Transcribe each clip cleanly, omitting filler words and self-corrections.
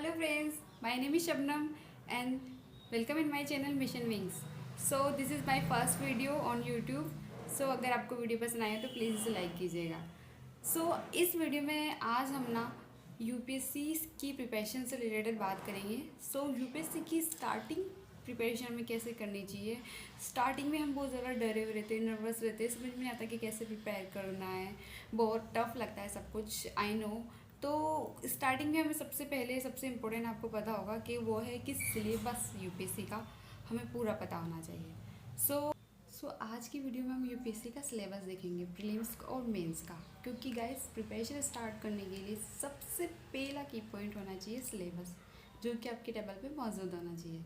Hello friends, my name is Shabnam and welcome in my channel Mission Wings. So this is my first video on YouTube. So अगर आपको video पसंद आए तो please इसे like कीजिएगा. इस video में आज हम ना यूपीएससी की प्रिपरेशन से रिलेटेड बात करेंगे. यूपीएससी की स्टार्टिंग प्रिपरेशन में कैसे करनी चाहिए. स्टार्टिंग में हम बहुत ज़्यादा डरे हुए रहते हैं, नर्वस रहते हैं, समझ में नहीं आता कि कैसे प्रिपेयर करना है. बहुत टफ लगता है सब कुछ, आई नो. तो स्टार्टिंग में हमें सबसे पहले सबसे इम्पोर्टेंट आपको पता होगा कि वो है कि सिलेबस यूपीएससी का हमें पूरा पता होना चाहिए. सो आज की वीडियो में हम यूपीएससी का सिलेबस देखेंगे, प्रीलिम्स और मेंस का. क्योंकि गाइस प्रिपरेशन स्टार्ट करने के लिए सबसे पहला की पॉइंट होना चाहिए सिलेबस, जो कि आपके टेबल पे मौजूद होना चाहिए.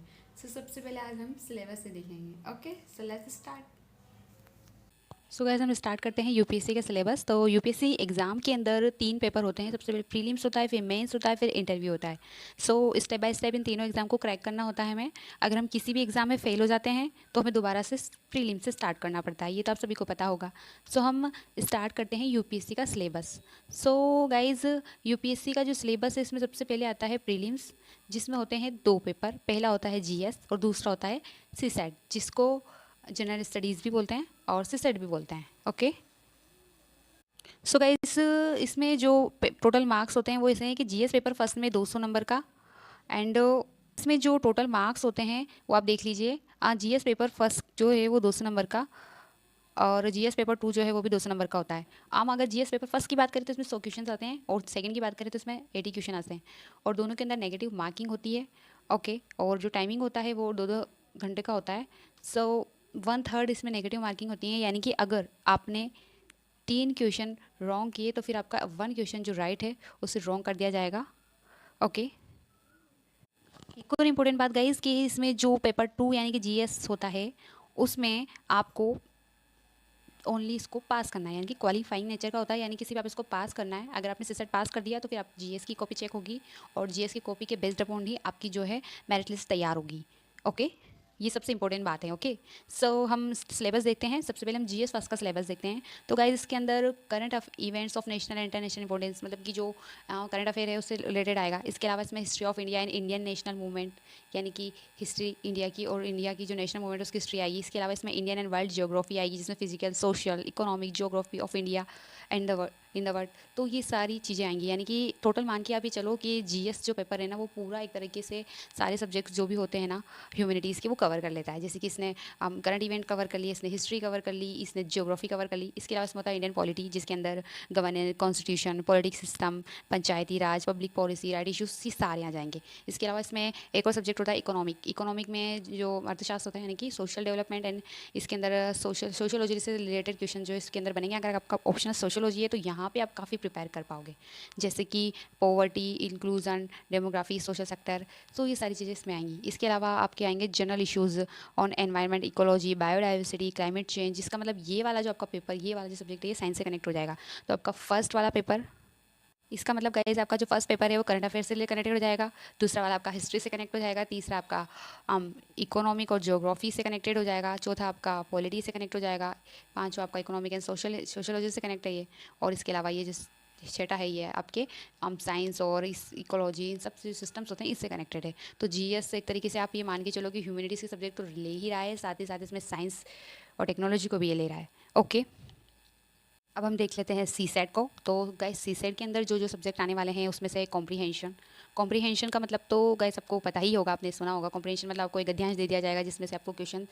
सबसे पहले आज हम सिलेबस से देखेंगे. Okay, so let's start. So guys हम स्टार्ट करते हैं यूपीएससी का सिलेबस. तो यूपीएससी एग्ज़ाम के अंदर 3 पेपर होते हैं. सबसे पहले प्रीलिम्स होता है, फिर मेंस होता है, फिर इंटरव्यू होता है. स्टेप बाय स्टेप इन तीनों एग्ज़ाम को क्रैक करना होता है हमें. अगर हम किसी भी एग्ज़ाम में फेल हो जाते हैं तो हमें दोबारा से प्रीलिम्स से स्टार्ट करना पड़ता है. ये तो आप सभी को पता होगा. हम स्टार्ट करते हैं यूपीएससी का सिलेबस. गाइज यूपीएससी का जो सिलेबस है इसमें सबसे पहले आता है प्रीलिम्स, जिसमें होते हैं 2 पेपर. पहला होता है जीएस और दूसरा होता है सीसैट, जिसको जनरल स्टडीज़ भी बोलते हैं और सीसेट भी बोलते हैं. ओके, गाइस इसमें जो टोटल मार्क्स होते हैं वो ऐसे हैं कि जीएस पेपर फर्स्ट में 200 नंबर का, एंड इसमें जो टोटल मार्क्स होते हैं वो आप देख लीजिए. जीएस पेपर फर्स्ट जो है वो 200 नंबर का, और जीएस पेपर 2 जो है वो भी 200 नंबर का होता है. अगर जीएस पेपर फर्स्ट की बात करें तो इसमें 100 क्वेश्चन आते हैं, और सेकंड की बात करें तो इसमें 80 क्वेश्चन आते हैं, और दोनों के अंदर नेगेटिव मार्किंग होती है. ओके, और जो टाइमिंग होता है वो 2-2 घंटे का होता है. 1/3 इसमें नेगेटिव मार्किंग होती है, यानी कि अगर आपने 3 क्वेश्चन रॉन्ग किए तो फिर आपका 1 क्वेश्चन जो राइट है उसे रॉन्ग कर दिया जाएगा. ओके, एक और इम्पोर्टेंट बात गाइस कि इसमें जो पेपर 2 यानी कि जीएस होता है उसमें आपको ओनली इसको पास करना है, यानी कि क्वालिफाइंग नेचर का होता है, यानी कि सिर्फ आप इसको पास करना है. अगर आपने सीसेट पास कर दिया तो फिर आप जीएस की कॉपी चेक होगी, और जीएस की कॉपी के बेस्ड अपॉन ही आपकी जो है मेरिट लिस्ट तैयार होगी. ओके, ये सबसे इंपॉर्टेंट बात है. ओके, हम सिलेबस देखते हैं. सबसे पहले हम जीएस फर्स्ट का सिलेबस देखते हैं. तो गाइज इसके अंदर current events of national and international importance, मतलब कि जो करंट अफेयर है उससे रिलेटेड आएगा. इसके अलावा इसमें history of India and Indian national movement, यानी कि हिस्ट्री इंडिया की और इंडिया की जो नेशनल मूवमेंट उसकी हिस्ट्री आएगी. इसके अलावा इसमें इंडियन एंड वर्ल्ड जियोग्राफी आएगी, जिसमें physical, social, economic, geography of India and in the world. तो ये सारी चीज़ें आएंगी, यानी कि टोटल मान के आप ये चलो कि जीएस जो पेपर है ना वो पूरा एक तरीके से सारे सब्जेक्ट्स जो भी होते हैं ना ह्यूमैनिटीज़ के वो कवर कर लेता है. जैसे कि इसने करंट इवेंट कवर कर ली, इसने हिस्ट्री कवर कर ली, इसने जियोग्राफी कवर कर ली. इसके अलावा इसमें होता है इंडियन पॉलिटी, जिसके अंदर गवर्नेंस, कॉन्स्टिट्यूशन, पॉलिटिक्स सिस्टम, पंचायती राज, पब्लिक पॉलिसी, राइट इशूज़, ये सारे आ जाएंगे. इसके अलावा इसमें एक और सब्जेक्ट होता है इकोनॉमिक. इकोनॉमिक में जो अर्थशास्त्र होता है, यानी कि सोशल डेवलपमेंट, एंड इसके अंदर सोशोलॉजी से रिलेटेड क्वेश्चन जो इसके अंदर बनेंगे. अगर आपका ऑप्शनल सोशोलॉजी है तो यहाँ पे आप काफ़ी प्रिपेयर कर पाओगे, जैसे कि poverty, inclusion, demography, social sector. ये सारी चीज़ें इसमें आएंगी. इसके अलावा आपके आएंगे general issues on environment, ecology, biodiversity, climate change. जिसका मतलब ये वाला जो आपका पेपर, ये वाला जो सब्जेक्ट है ये साइंस से कनेक्ट हो जाएगा. तो आपका फर्स्ट वाला पेपर, इसका मतलब गाइज आपका जो फर्स्ट पेपर है वो करंट अफेयर से कनेक्टेड हो जाएगा. दूसरा वाला आपका हिस्ट्री से कनेक्ट हो जाएगा. तीसरा आपका इकोनॉमिक और ज्योग्राफी से कनेक्टेड हो जाएगा. चौथा आपका पॉलिटी से कनेक्ट हो जाएगा. पांचवा आपका इकोनॉमिक एंड सोशोलॉजी से कनेक्ट है ये. और इसके अलावा ये जो छठा है ये आपके साइंस और इस इकोलॉजी, इन सब जो सिस्टम्स होते हैं इससे कनेक्टेड है. तो जीएस से एक तरीके से आप ये मान के चलो कि ह्यूमैनिटीज़ के सब्जेक्ट तो ले ही रहा है, साथ ही साथ इसमें साइंस और टेक्नोलॉजी को भी ये ले रहा है. ओके, अब हम देख लेते हैं सी सेट को. तो गाइस सी सेट के अंदर जो जो सब्जेक्ट आने वाले हैं उसमें से कॉम्प्रीहेंशन. कॉम्प्रीहेंशन का मतलब तो गाइस आपको पता ही होगा, आपने सुना होगा. कॉम्प्रीहेंशन मतलब आपको एक गद्यांश दे दिया जाएगा जिसमें से आपको क्वेश्चन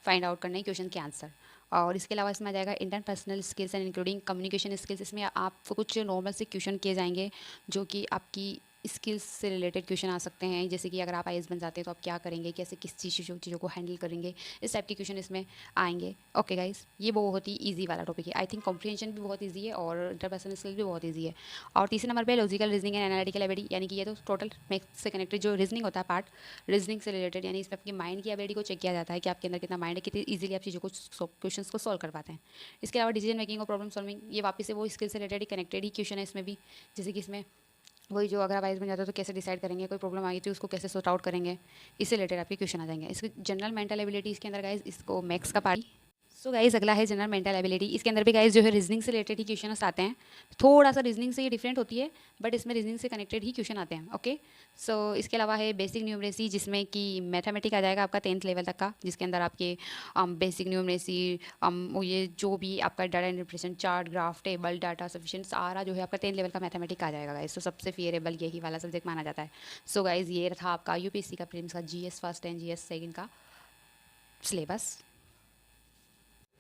फाइंड आउट करना है, क्वेश्चन के आंसर. और इसके अलावा इसमें आ जाएगा interpersonal skills and including communication skills. इसमें आपको कुछ नॉर्मल से क्वेश्चन किए जाएंगे जो कि आपकी स्किल्स से रिलेटेड क्वेश्चन आ सकते हैं. जैसे कि अगर आप आईएएस बन जाते हैं तो आप क्या करेंगे, कैसे किस चीज़ों को हैंडल करेंगे, इस टाइप के क्वेश्चन इसमें आएंगे. ओके गाइस, ये बहुत ही ईजी वाला टॉपिक है. आई थिंक कॉम्प्रीहेंशन भी बहुत ईजी है और इंटरपर्सनल स्किल भी बहुत ईजी है. और तीसरे नंबर पे logical reasoning and analytical ability, यानी कि ये तो टोटल मैथ्स से कनेक्टेड जो रीजनिंग होता है पार्ट, रीजनिंग से रिलेटेड, यानी इसमें आपकी माइंड की एबिलिटी को चेक किया जाता है कि आपके अंदर कितना माइंड है, कितनी ईजिली आप चीज़ों को क्वेश्चन को सॉल्व कर पाते हैं. इसके अलावा डिसीजन मेकिंग और प्रॉब्लम सॉल्विंग, ये वापस से वो स्किल से रिलेटेड ही कनेक्टेड ही क्वेश्चन है इसमें भी. जैसे कि इसमें वही जो अगर आप आईएएस बन जाते हो तो कैसे डिसाइड करेंगे, कोई प्रॉब्लम आ गई तो उसको कैसे सॉर्ट आउट करेंगे, इससे रिलेटेड आपके क्वेश्चन आ जाएंगे. इसके जनरल मेंटल एबिलिटी इसके अंदर गाइस इसको मैथ्स का पार्ट. सो गाइज अगला है जनरल मेंटल एबिलिटी। इसके अंदर भी गाइज जो है रीजनिंग से रिलेटेड ही क्वेश्चन आते हैं। थोड़ा सा रीजनिंग से ये डिफरेंट होती है, बट इसमें रीजनिंग से कनेक्टेड ही क्वेश्चन आते हैं। ओके, सो इसके अलावा है बेसिक न्यूमरेसी, जिसमें कि मैथमेटिक आ जाएगा आपका 10th लेवल तक का, जिसके अंदर आपके बेसिक न्यूमरेसी, ये जो भी आपका data interpretation, chart, graph, table, data sufficient, सारा जो है आपका 10th लेवल का मैथमेटिक आ जाएगा गाइज। तो सबसे फेयरेबल यही वाला सब्जेक्ट माना जाता है। सो गाइज ये था आपका यूपीएससी का प्रीलिम्स का GS first and GS second का सिलेबस।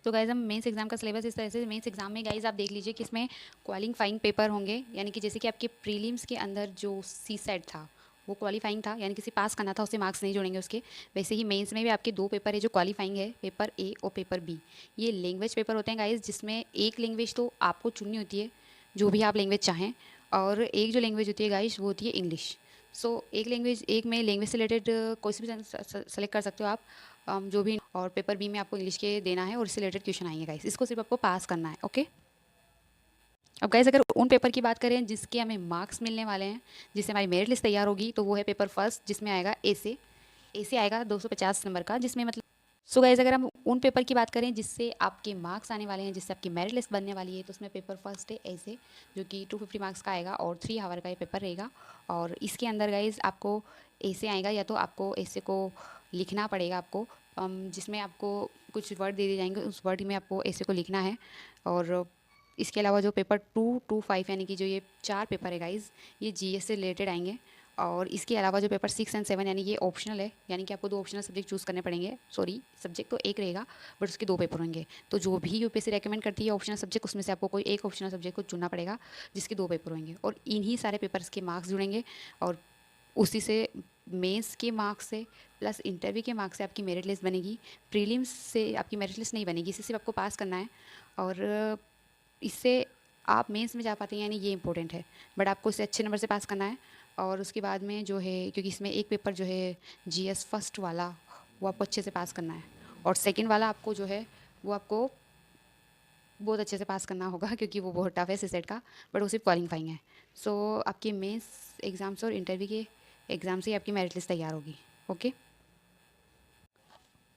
तो गाइज हम मेंस एग्जाम का सिलेबस इस तरह से, मेंस एग्जाम में गाइज आप देख लीजिए कि इसमें क्वालिफाइंग पेपर होंगे, यानी कि जैसे कि आपके प्रीलिम्स के अंदर जो सी सेट था वो क्वालिफाइंग था, यानी किसी पास करना था, उससे मार्क्स नहीं जोड़ेंगे उसके। वैसे ही मेंस में भी आपके 2 पेपर है जो क्वालिफाइंग है, पेपर ए और पेपर बी। ये लैंग्वेज पेपर होते हैं गाइज, जिसमें एक लैंग्वेज तो आपको चुननी होती है, जो भी आप लैंग्वेज चाहें, और एक जो लैंग्वेज होती है गाइज वो होती है इंग्लिश। सो एक में लैंग्वेज से रिलेटेड कोई से भी सेलेक्ट कर सकते हो आप, जो भी। और पेपर बी में आपको इंग्लिश के देना है और इससे रिलेटेड क्वेश्चन आएंगे गाइस, इसको सिर्फ आपको पास करना है। ओके, अब गाइस अगर उन पेपर की बात करें जिसके हमें मार्क्स मिलने वाले हैं, जिससे हमारी मेरिट लिस्ट तैयार होगी, तो वो है पेपर फर्स्ट, जिसमें आएगा ए से आएगा 250 नंबर का, जिसमें मतलब। सो गाइज अगर हम उन पेपर की बात करें जिससे आपके मार्क्स आने वाले हैं, जिससे आपकी मेरिट लिस्ट बनने वाली है, तो उसमें पेपर फर्स्ट है ऐसे, जो कि 250 मार्क्स का आएगा और 3 आवर का ये पेपर रहेगा। और इसके अंदर गाइज आपको ऐसे आएगा, या तो आपको ऐसे को लिखना पड़ेगा आपको, जिसमें आपको कुछ वर्ड दे दिए जाएंगे, उस वर्ड में आपको ऐसे को लिखना है। और इसके अलावा जो पेपर 2, 2, 5 यानी कि जो ये 4 पेपर है गाइज, ये जीएस से रिलेटेड आएंगे। और इसके अलावा जो पेपर 6 एंड 7 यानी ये ऑप्शनल है, यानी कि आपको 2 ऑप्शनल सब्जेक्ट चूज़ करने पड़ेंगे। सॉरी, सब्जेक्ट तो एक रहेगा बट उसके 2 पेपर होंगे। तो जो भी यूपीएससी रेकमेंड करती है ऑप्शनल सब्जेक्ट, उसमें से आपको कोई एक ऑप्शनल सब्जेक्ट को चुनना पड़ेगा, जिसके 2 पेपर होंगे, और इन्हीं सारे पेपर्स के मार्क्स जुड़ेंगे। और उसी से मेंस के मार्क्स से प्लस इंटरव्यू के मार्क्स से आपकी मेरिट लिस्ट बनेगी। प्रीलिम्स से आपकी मेरिट लिस्ट नहीं बनेगी, इसे सिर्फ आपको पास करना है। और इससे आप मेंस में जा पाते हैं, यानी ये इंपॉर्टेंट है, बट आपको इसे अच्छे नंबर से पास करना है। और उसके बाद में जो है, क्योंकि इसमें एक पेपर जो है जीएस फर्स्ट वाला, वो आपको अच्छे से पास करना है, और सेकंड वाला आपको जो है वो आपको बहुत अच्छे से पास करना होगा, क्योंकि वो बहुत टफ है सीसेट का, बट वो सिर्फ क्वालिफाइंग है। सो आपके मेंस एग्ज़ाम्स और इंटरव्यू के एग्ज़ाम से ही आपकी मेरिट लिस्ट तैयार होगी। ओके,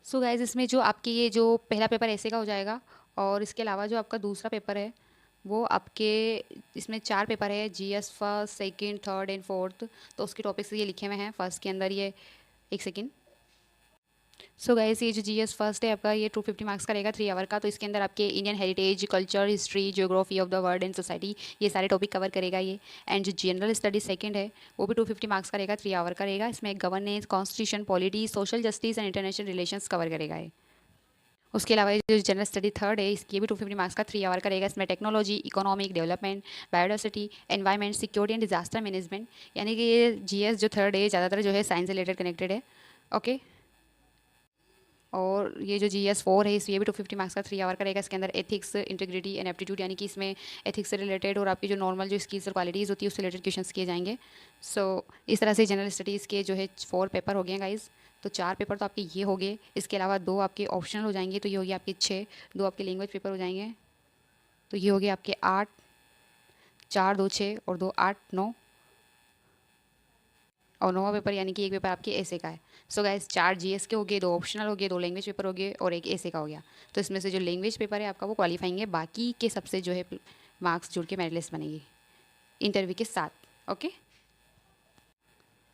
सो गाइज इसमें जो आपकी ये जो पहला पेपर ऐसे का हो जाएगा, और इसके अलावा जो आपका दूसरा पेपर है वो आपके, इसमें 4 पेपर है, GS first, second, third and fourth. तो उसके टॉपिक्स ये लिखे हुए हैं फर्स्ट के अंदर, ये एक सेकंड। सो गाइस ये जो जीएस फर्स्ट है आपका, ये 250 मार्क्स का रहेगा, 3 आवर का। तो इसके अंदर आपके Indian heritage, culture, history, geography of the world and society, ये सारे टॉपिक कवर करेगा ये। एंड जो जनरल स्टडी सेकंड है वो भी 250 मार्क्स का रहेगा, 3 आवर का रहेगा। इसमें governance, constitution, polity, social justice and international relations cover करेगा ये। उसके अलावा ये जो जनरल स्टडी थर्ड है, इसकी भी 250 मार्क्स का, 3 आवर का रहेगा। इसमें technology, economic development, biodiversity, environment, security and disaster management, यानी कि ये जीएस जो थर्ड है ज़्यादातर जो है साइंस रिलेटेड कनेक्टेड है। ओके, और ये जो जीएस 4 है, इस ये भी 250 मार्क्स का, 3 आवर का रहेगा। इसके अंदर एथिक्स, इंटीग्रिटी एंड एप्टीट्यूड, यानी कि इसमें एथिक्स से रिलेटेड और आपकी जो नॉर्मल जो स्किल्स और क्वालिटीज़ होती है उससे रिलेटेड क्वेश्चन किए जाएंगे। सो इस तरह से जनरल स्टडीज़ के जो है 4 पेपर हो गए गाइज। तो 4 पेपर तो आपके ये हो गए, इसके अलावा 2 आपके ऑप्शनल हो जाएंगे, तो ये हो गया आपके 6, 2 आपके लैंग्वेज पेपर हो जाएंगे, तो ये हो गया आपके 8, 4, 2, 6 और 2, 8, 9, और 9वां पेपर यानी कि एक पेपर आपके ऐसे का है। सो गाइस 4 जीएस के हो गए, 2 ऑप्शनल हो गए, 2 लैंग्वेज पेपर हो गए और एक ऐसे का हो गया। तो इसमें से जो लैंग्वेज पेपर है आपका वो क्वालिफाइंग है, बाकी के सबसे जो है मार्क्स जुड़ के मेरिट लिस्ट बनेगी इंटरव्यू के साथ। ओके,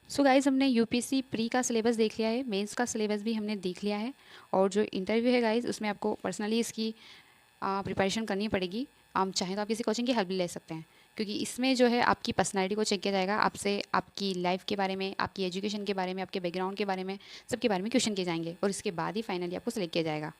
सो गाइज़ हमने यूपीएससी प्री का सिलेबस देख लिया है, मेंस का सिलेबस भी हमने देख लिया है, और जो इंटरव्यू है गाइज़ उसमें आपको पर्सनली इसकी प्रिपरेशन करनी पड़ेगी। आप चाहें तो आप किसी कोचिंग की हेल्प भी ले सकते हैं, क्योंकि इसमें जो है आपकी पर्सनैलिटी को चेक किया जाएगा, आपसे आपकी लाइफ के बारे में, आपकी एजुकेशन के बारे में, आपके बैकग्राउंड के बारे में, सबके बारे में क्वेश्चन किए जाएंगे, और इसके बाद ही फाइनली आपको सेलेक्ट किया जाएगा।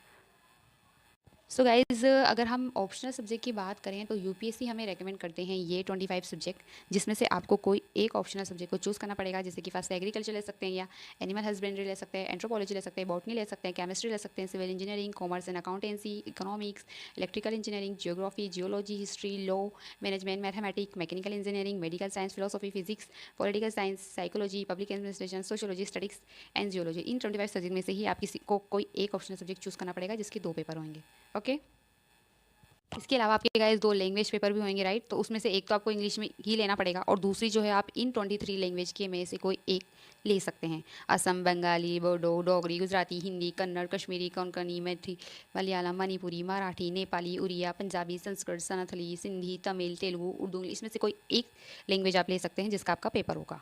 सो गाइज़ अगर हम ऑप्शनल सब्जेक्ट की बात करें तो यूपीएससी हमें रेकमेंड करते हैं ये 25 सब्जेक्ट, जिसमें से आपको कोई एक ऑप्शनल सब्जेक्ट को चूज़ करना पड़ेगा। जैसे कि फर्स्ट एग्रीकल्चर ले सकते हैं, या एनिमल हस्बेंड्री ले सकते हैं, एंथ्रोपोलॉजी ले सकते हैं, बॉटनी ले सकते हैं, केमिस्ट्री ले सकते हैं, civil engineering, commerce and accountancy, economics, electrical engineering, geography, geology, history, law, management, mathematics, mechanical engineering, medical science, philosophy, physics, political science, psychology, public administration, sociology, statistics and geology. इन 25 subject में से ही आप किसी को कोई एक ऑप्शनल सब्जेक्ट चूज़ करना पड़ेगा, जिसके 2 पेपर होंगे। ओके, इसके अलावा आपके गाइस 2 लैंग्वेज पेपर भी होंगे, राइट? तो उसमें से एक तो आपको इंग्लिश में ही लेना पड़ेगा और दूसरी जो है आप इन 23 लैंग्वेज के में से कोई एक ले सकते हैं। असम, बंगाली, बोडो, डोगरी, गुजराती, हिंदी, कन्नड़, कश्मीरी, कोंकणी, मैथिली, मलयालम, मणिपुरी, मराठी, नेपाली, उड़िया, पंजाबी, संस्कृत, सनाथली, सिंधी, तमिल, तेलुगु, उर्दू, इसमें से कोई एक लैंग्वेज आप ले सकते हैं जिसका आपका पेपर होगा।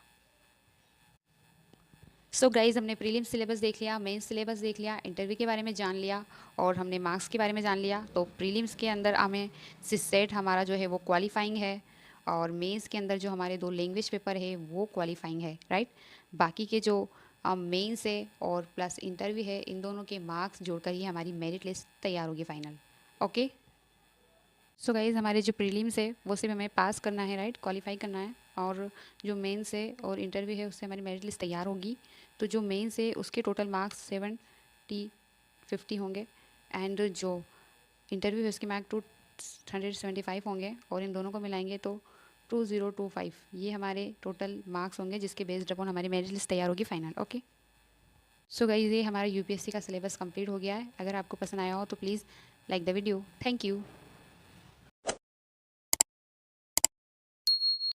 सो गाइज हमने प्रीलिम्स सिलेबस देख लिया, मेंस सिलेबस देख लिया, इंटरव्यू के बारे में जान लिया और हमने मार्क्स के बारे में जान लिया। तो प्रीलिम्स के अंदर हमें सिसेट हमारा जो है वो क्वालिफाइंग है और मेंस के अंदर जो हमारे 2 लैंग्वेज पेपर है वो क्वालिफाइंग है, राइट? बाकी के जो मेंस है और प्लस इंटरव्यू है, इन दोनों के मार्क्स जोड़कर ही हमारी मेरिट लिस्ट तैयार होगी फाइनल। ओके, सो गाइज़ हमारे जो प्रीलिम्स है वो सिर्फ हमें पास करना है, राइट? क्वालिफाई करना है और जो मेंस है और इंटरव्यू है उससे हमारी मेरिट लिस्ट तैयार होगी। तो जो मेंस है उसके टोटल मार्क्स 50 होंगे एंड जो इंटरव्यू है उसके मार्क्स 275 होंगे और इन दोनों को मिलाएंगे तो 2025 ये हमारे टोटल मार्क्स होंगे जिसके बेस्ड अपॉन हमारी मेरिट लिस्ट तैयार होगी फाइनल। ओके, सो गाइज़ ये हमारा यूपीएससी का सिलेबस कंप्लीट हो गया है। अगर आपको पसंद आया हो तो please like the video. Thank you.